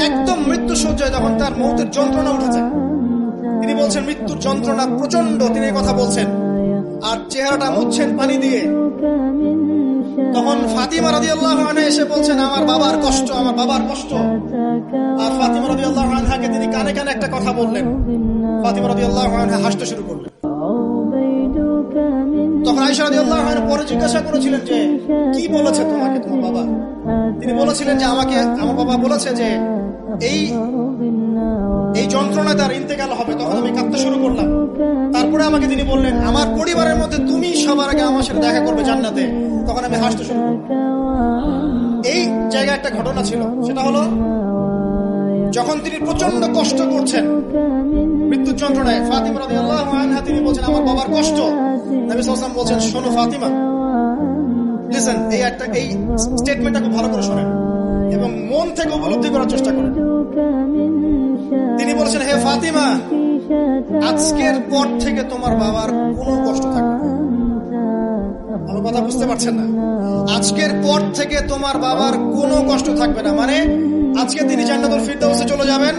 একদম মৃত্যু সজ্জায় যখন তার মৌতের যন্ত্রণা উঠেছে, তিনি বলছেন মৃত্যুর যন্ত্রণা প্রচন্ড, তিনি এই কথা বলছেন আর চেহারাটা মুছছেন পানি দিয়ে। তখন ফাতিমা রাদিয়াল্লাহু আনহা এসে বলছেন আমার বাবার কষ্ট, আমার বাবার কষ্ট। আর ফাতিমা রাদিয়াল্লাহু আনহাকে তিনি কানে কানে একটা কথা বললেন। ফাতিমা রাদিয়াল্লাহু আনহা হাসতে শুরু করলেন। তখন আয়েশা রাদিয়াল্লাহু আনহা পরে জিজ্ঞাসা করেছিলেন যে কি বলেছে তোমাকে তোমার বাবা? তিনি বলেছিলেন যে আমাকে আমার বাবা বলেছে যে এই যন্ত্রণায় তার ইন্তেকাল হবে। তখন আমি কাঁদতে শুরু করলাম। তারপরে আমাকে তিনি বললেন আমার পরিবারের মধ্যে তুমি সবার আগে আমার সাথে দেখা করবে জান্নাতে। তখন আমি হাসতে শুরু করলাম। এই জায়গায় একটা ঘটনা ছিল, সেটা হলো যখন তিনি প্রচন্ড কষ্ট করছেন মৃত্যুর যন্ত্রণায়, ফাতিমা রাদিয়াল্লাহু আনহা তিনি বলছেন আমার বাবার কষ্ট। নবী সাল্লাল্লাহু আলাইহি ওয়াসাল্লাম বলছেন শোনো ফাতিমা, লিসেন, এই স্টেটমেন্টটা খুব ভালো করে শোনেন এবং মন থেকে উপলব্ধি করার চেষ্টা করেন। তিনি বলছেন হে ফাতিমা, আজকের পর থেকে তোমার বাবার কোনো কষ্ট থাকবে না। আমার কথা বুঝতে পারছেন না? আজকের পর থেকে তোমার বাবার কোনো কষ্ট থাকবে না, মানে আজকে তিনি জান্নাতুল ফিরদাউসে চলে যাবেন,